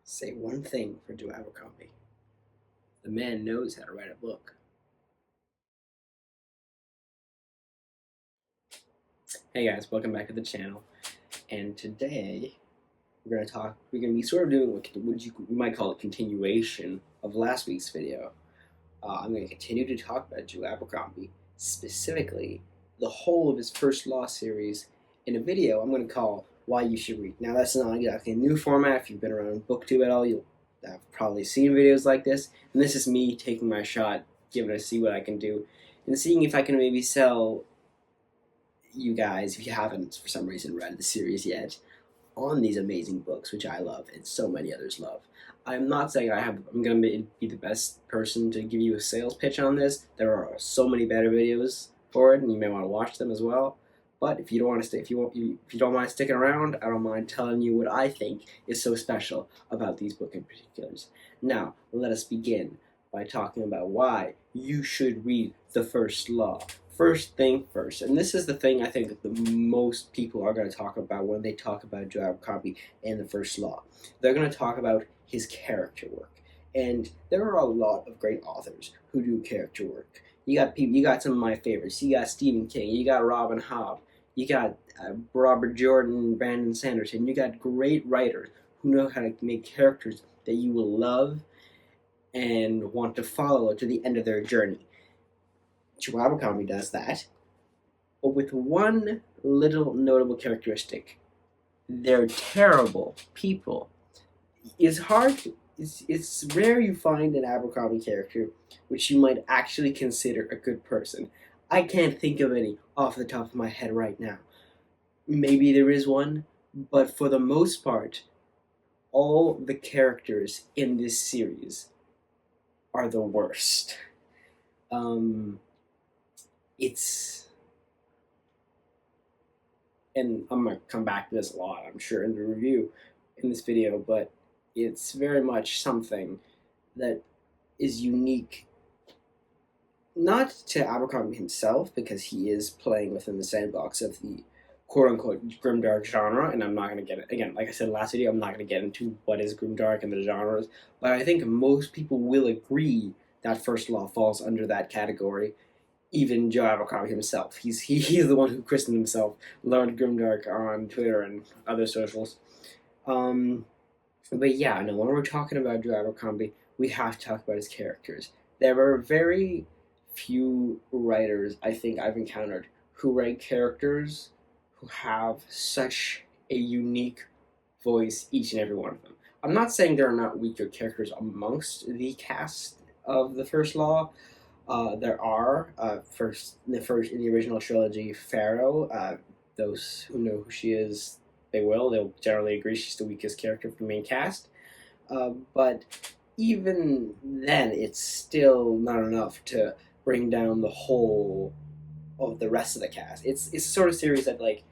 Say one thing for Joe Abercrombie. The man knows how to write a book. Hey guys, welcome back to the channel. And today we're gonna be sort of doing what you might call a continuation of last week's video. I'm gonna continue to talk about Joe Abercrombie, specifically the whole of his First Law series, in a video I'm gonna call Why You Should Read. Now that's not exactly a new format. If you've been around BookTube at all, you'll have probably seen videos like this. And this is me taking my shot, giving it a see what I can do, and seeing if I can maybe sell you guys, if you haven't for some reason read the series yet, on these amazing books, which I love and so many others love. I'm not saying I'm going to be the best person to give you a sales pitch on this. There are so many better videos for it, and you may want to watch them as well. But if you don't want to stay, if you don't mind sticking around, I don't mind telling you what I think is so special about these books in particulars. Now, let us begin by talking about why you should read The First Law. First thing first, and this is the thing I think that the most people are going to talk about when they talk about Joe Abercrombie and The First Law. They're going to talk about his character work, and there are a lot of great authors who do character work. You got some of my favorites. You got Stephen King. You got Robin Hobb. You got Robert Jordan, Brandon Sanderson. You got great writers who know how to make characters that you will love and want to follow to the end of their journey. Joe Abercrombie does that, but with one little notable characteristic: they're terrible people. It's rare you find an Abercrombie character which you might actually consider a good person. I can't think of any off the top of my head right now. Maybe there is one, but for the most part, all the characters in this series are the worst. And I'm going to come back to this a lot, I'm sure, in the review in this video, but it's very much something that is unique, not to Abercrombie himself, because he is playing within the sandbox of the quote-unquote grimdark genre, and I'm not going to get it, again, like I said last video, I'm not going to get into what is grimdark and the genres, but I think most people will agree that First Law falls under that category. Even Joe Abercrombie himself. He's the one who christened himself Lord Grimdark on Twitter and other socials. But yeah, no, when we're talking about Joe Abercrombie, we have to talk about his characters. There are very few writers I think I've encountered who write characters who have such a unique voice, each and every one of them. I'm not saying there are not weaker characters amongst the cast of The First Law. There are, in the original trilogy, Pharaoh. Those who know who she is, they'll generally agree she's the weakest character of the main cast. But even then, it's still not enough to bring down the whole of the rest of the cast. It's a sort of series that, like,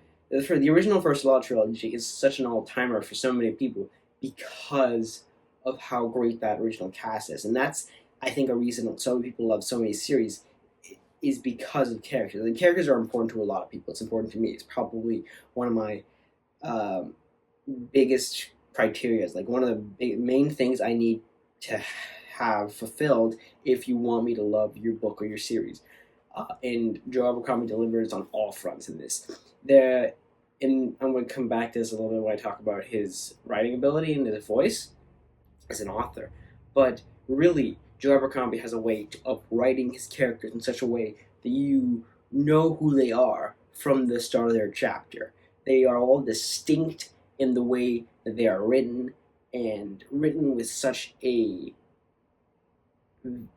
for the original First Law trilogy is such an all-timer for so many people because of how great that original cast is. And that's, I think, a reason so many people love so many series is because of characters. The characters are important to a lot of people. It's important to me. It's probably one of my biggest criteria. Like one of the main things I need to have fulfilled if you want me to love your book or your series. And Joe Abercrombie delivers on all fronts in this. And I'm going to come back to this a little bit when I talk about his writing ability and his voice as an author. But really, Joe Abercrombie has a way of writing his characters in such a way that you know who they are from the start of their chapter. They are all distinct in the way that they are written, and written with such a, I'm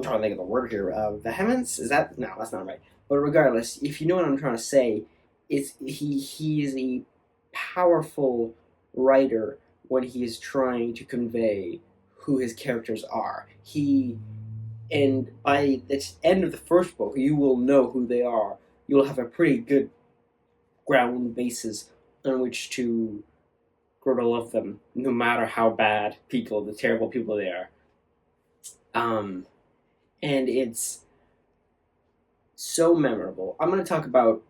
trying to think of the word here, vehemence? Is that? No, that's not right. But regardless, if you know what I'm trying to say, he is a powerful writer when he is trying to convey who his characters are. And by the end of the first book, you will know who they are. You will have a pretty good ground basis on which to grow to love them, no matter how bad people, the terrible people they are. And it's so memorable. I'm going to talk about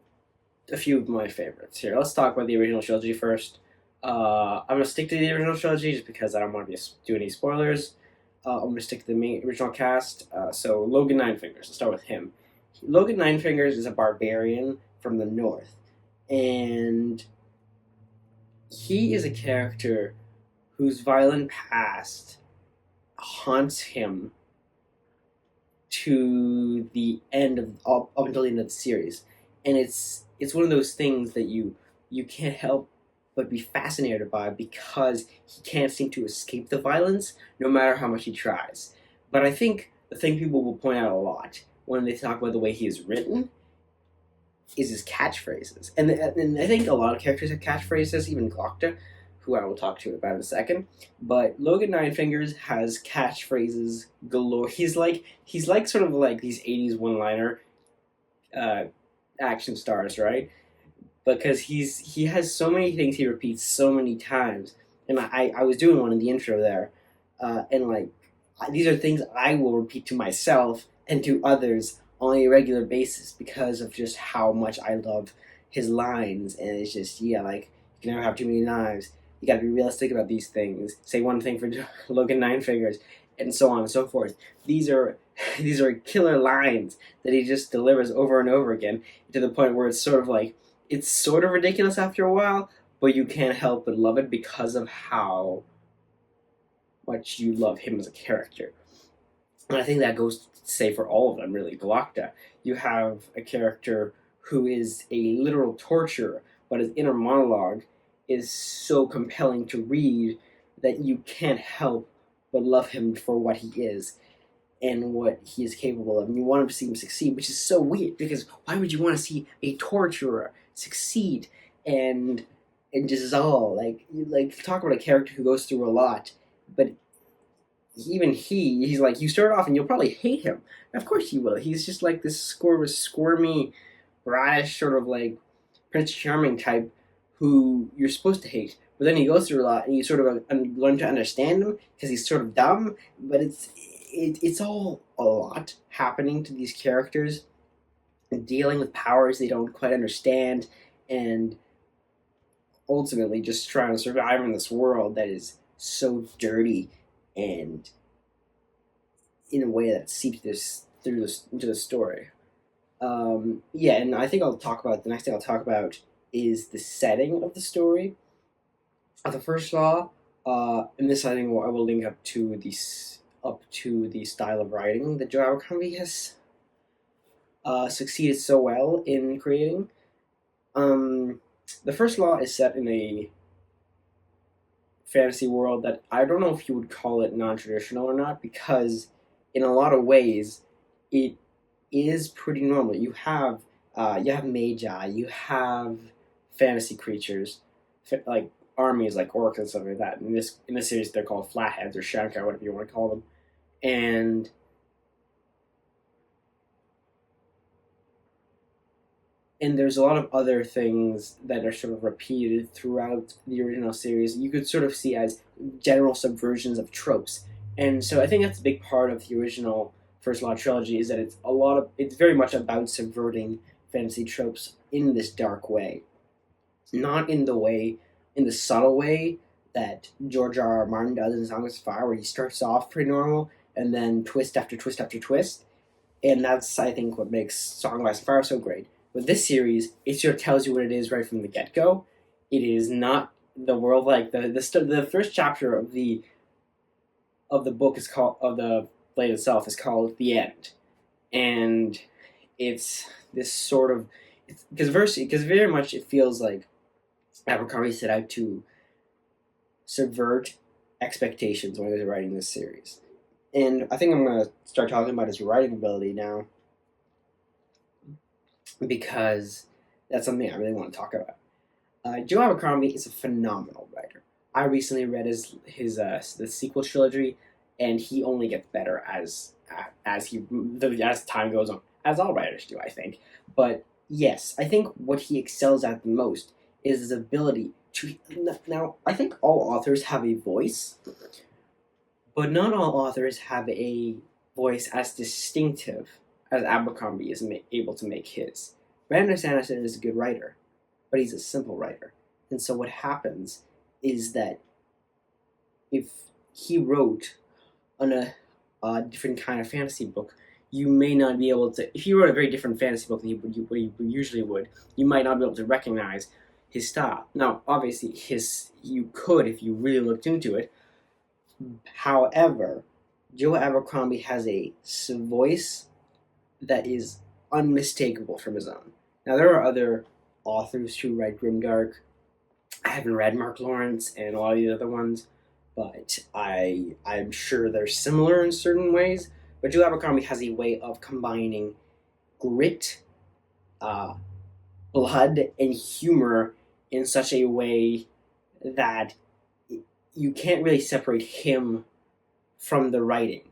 a few of my favorites here. Let's talk about the original trilogy first. I'm gonna stick to the original trilogy just because I don't want to do any spoilers. I'm gonna stick to the main original cast. So Logan Ninefingers. Let's start with him. Logan Ninefingers is a barbarian from the north, and he is a character whose violent past haunts him to the end of up until the end of the series, and it's one of those things that you can't help but be fascinated by because he can't seem to escape the violence no matter how much he tries. But I think the thing people will point out a lot when they talk about the way he is written is his catchphrases, and I think a lot of characters have catchphrases, even Glocta, who I will talk to about in a second. But Logan Ninefingers has catchphrases galore. He's like sort of like these '80s one-liner uh, action stars, right? Because he has so many things he repeats so many times, and I was doing one in the intro there, and like these are things I will repeat to myself and to others on a regular basis because of just how much I love his lines. And it's just, yeah, like, you can never have too many knives. You got to be realistic about these things. Say one thing for Logan Ninefingers, and so on and so forth. These are these are killer lines that he just delivers over and over again, to the point where it's sort of ridiculous after a while, but you can't help but love it because of how much you love him as a character. And I think that goes to say for all of them, really. Galacta, you have a character who is a literal torturer, but his inner monologue is so compelling to read that you can't help but love him for what he is and what he is capable of. And you want to see him succeed, which is so weird, because why would you want to see a torturer succeed and dissolve? Like talk about a character who goes through a lot, but even he's like, you start off and you'll probably hate him. Of course you will. He's just like this squirmy, bratish sort of like Prince Charming type who you're supposed to hate. But then he goes through a lot, and you sort of learn to understand him because he's sort of dumb. But it's all a lot happening to these characters and dealing with powers they don't quite understand, and ultimately just trying to survive in this world that is so dirty and in a way that seeps into the story. Yeah, and I think the next thing I'll talk about is the setting of the story. The first law, in this I think I will link up to the style of writing that Joe Abercrombie has succeeded so well in creating. The first law is set in a fantasy world that I don't know if you would call it non-traditional or not, because in a lot of ways it is pretty normal. You have magi, you have fantasy creatures, like armies like orcs and stuff like that. In this series they're called flatheads or shankai, whatever you want to call them. And there's a lot of other things that are sort of repeated throughout the original series. You could sort of see as general subversions of tropes. And so I think that's a big part of the original First Law trilogy, is that it's very much about subverting fantasy tropes in this dark way. Not in the subtle way that George R. R. Martin does in Song of Fire, where he starts off pretty normal and then twist after twist after twist. And that's, I think, what makes Song of Ice and Fire so great. With this series, it sort of tells you what it is right from the get-go. It is not the world like the first chapter of the book is called, of the blade itself is called The End, and it's this sort of, because very much it feels like Abercrombie set out to subvert expectations when he was writing this series. And I think I'm going to start talking about his writing ability now, because that's something I really want to talk about. Joe Abercrombie is a phenomenal writer. I recently read the sequel trilogy, and he only gets better as time goes on, as all writers do, I think. But yes, I think what he excels at the most is his ability to. Now, I think all authors have a voice, but not all authors have a voice as distinctive as Abercrombie is able to make his. Brandon Sanderson is a good writer, but he's a simple writer. And so what happens is that if he wrote on a different kind of fantasy book, you may not be able to. If you wrote a very different fantasy book than you usually would, you might not be able to recognize his style. Now, obviously, you could if you really looked into it. However, Joe Abercrombie has a voice that is unmistakable from his own. Now, there are other authors who write grimdark. I haven't read Mark Lawrence and a lot of the other ones, but I'm sure they're similar in certain ways. But Joe Abercrombie has a way of combining grit, blood, and humor in such a way that you can't really separate him from the writing.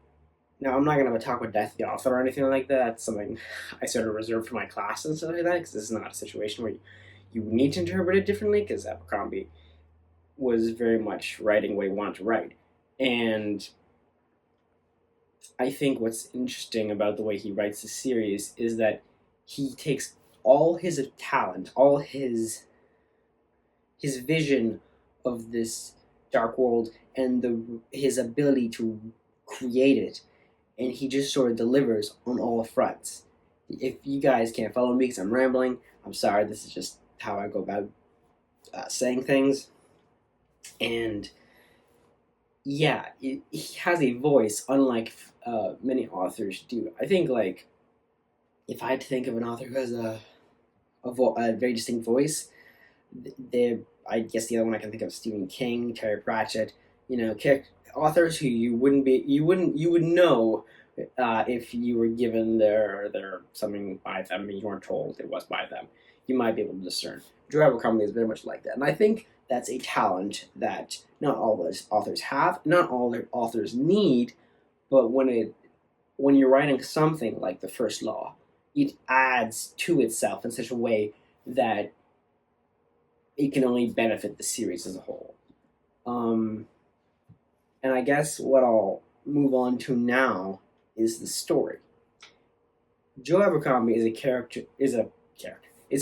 Now, I'm not going to talk about Death the Author or anything like that. That's something I sort of reserve for my classes and stuff like that, because this is not a situation where you need to interpret it differently, because Abercrombie was very much writing what he wanted to write. And I think what's interesting about the way he writes the series is that he takes all his talent, all his vision of this dark world and his ability to create it, and he just sort of delivers on all fronts. If you guys can't follow me because I'm rambling, I'm sorry. This is just how I go about saying things. And yeah, he has a voice unlike many authors do. I think, like, if I had to think of an author who has a very distinct voice, I guess the other one I can think of is Stephen King, Terry Pratchett. Authors who you would know if you were given their something by them and you weren't told it was by them. You might be able to discern. Joe Abercrombie is very much like that, and I think that's a talent that not all those authors have, not all their authors need, but when you're writing something like The First Law, it adds to itself in such a way that it can only benefit the series as a whole. And I guess what I'll move on to now is the story. Joe Abercrombie is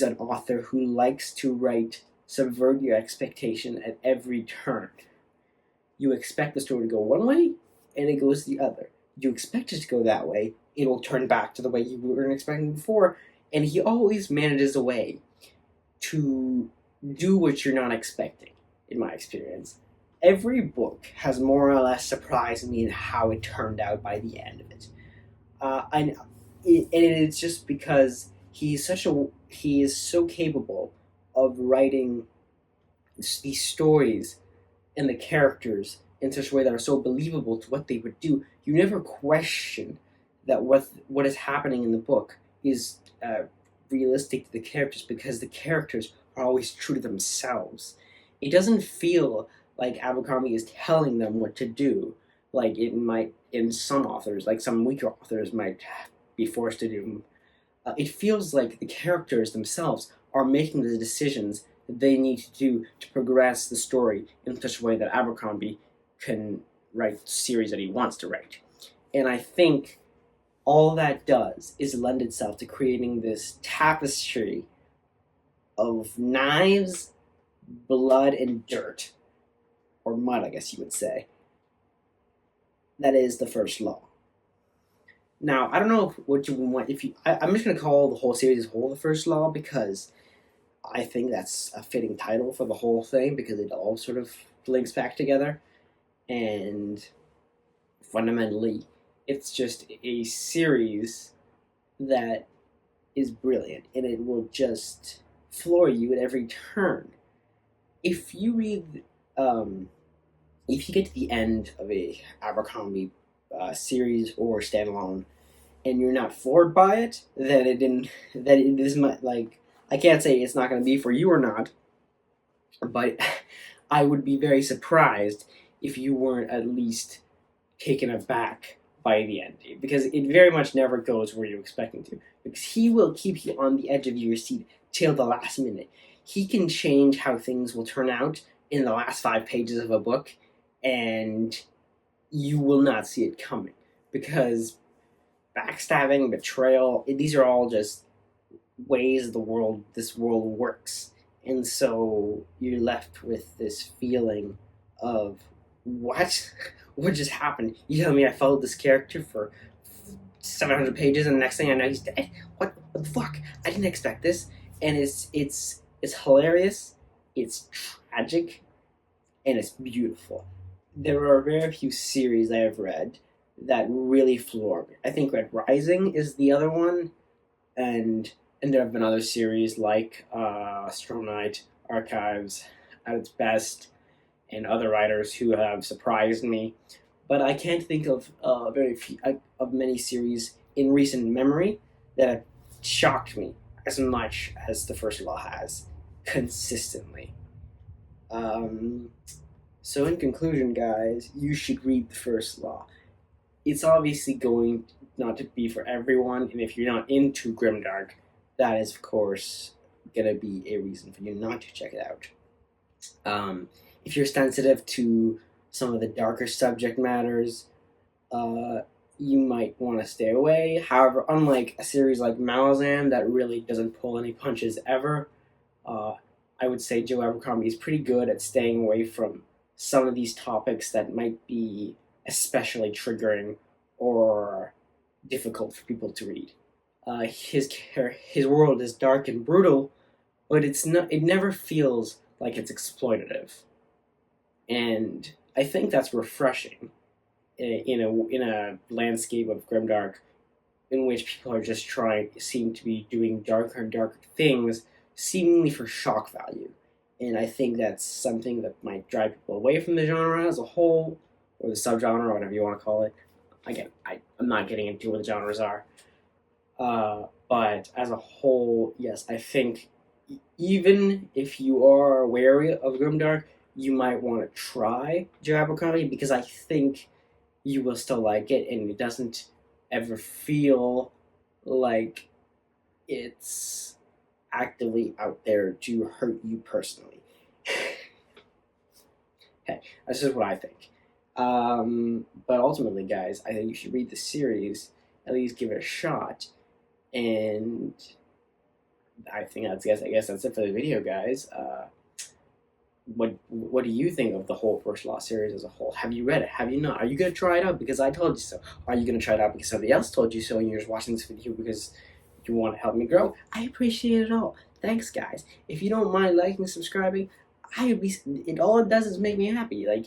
an author who likes to subvert your expectation at every turn. You expect the story to go one way, and it goes the other. You expect it to go that way, it will turn back to the way you were expecting before, and he always manages a way to do what you're not expecting, in my experience. Every book has more or less surprised me in how it turned out by the end of it. And it's just because he is so capable of writing these stories and the characters in such a way that are so believable to what they would do. You never question that what is happening in the book is realistic to the characters, because the characters are always true to themselves. It doesn't feel like Abercrombie is telling them what to do, like it might in some authors, like some weaker authors might be forced to do. It feels like the characters themselves are making the decisions that they need to do to progress the story in such a way that Abercrombie can write the series that he wants to write. And I think all that does is lend itself to creating this tapestry of knives, blood, and dirt, or mud, I guess you would say. That is The First Law. Now, I don't know what you want. I'm just going to call the whole series as a whole The First Law, because I think that's a fitting title for the whole thing, because it all sort of links back together. And fundamentally, it's just a series that is brilliant, and it will just floor you at every turn. If you read, if you get to the end of a Abercrombie series or standalone, and you're not floored by it, then it is like, I can't say it's not going to be for you or not, but I would be very surprised if you weren't at least taken aback by the end, because it very much never goes where you're expecting to, because he will keep you on the edge of your seat till the last minute. He can change how things will turn out in the last 5 pages of a book, and you will not see it coming, because backstabbing, betrayal, these are all just ways this world works, And so you're left with this feeling of, what? What just happened? You tell me I followed this character for 700 pages, and the next thing I know, he's dead. What the fuck? I didn't expect this. And it's hilarious, it's tragic, and it's beautiful. There are very few series I have read that really floor me. I think Red Rising is the other one, and there have been other series like Strong Night, Archives, at its best, and other writers who have surprised me. But I can't think of very few of many series in recent memory that have shocked me as much as The First Law has consistently. So in conclusion, guys, you should read The First Law. It's obviously going not to be for everyone, and if you're not into grimdark, that is of course gonna be a reason for you not to check it out. If you're sensitive to some of the darker subject matters, you might want to stay away. However, unlike a series like Malazan that really doesn't pull any punches ever, I would say Joe Abercrombie is pretty good at staying away from some of these topics that might be especially triggering or difficult for people to read. His world is dark and brutal, but it's not. It never feels like it's exploitative, and I think that's refreshing in a landscape of grimdark in which people are just seem to be doing darker and darker things, seemingly for shock value. And I think that's something that might drive people away from the genre as a whole, or the subgenre, or whatever you want to call it. Again, I'm not getting into what the genres are. But as a whole, yes, I think even if you are wary of grimdark, you might want to try Joe Abercrombie, because I think you will still like it, and it doesn't ever feel like it's actively out there to hurt you personally. Hey, that's just what I think. But ultimately, guys, I think you should read the series, at least give it a shot, and I guess that's it for the video, guys. What do you think of the whole First Law series as a whole? Have you read it? Have you not? Are you gonna try it out because I told you so? Are you gonna try it out because somebody else told you so, and you're just watching this video because you want to help me grow? I appreciate it all. Thanks, guys. If you don't mind liking and subscribing, all it does is make me happy. Like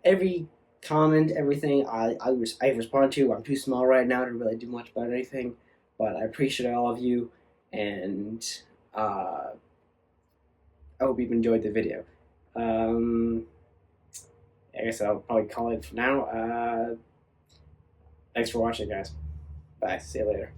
every comment, everything I respond to. I'm too small right now to really do much about anything, but I appreciate all of you, and I hope you've enjoyed the video. I guess I'll probably call it for now. Thanks for watching, guys. Bye. See you later.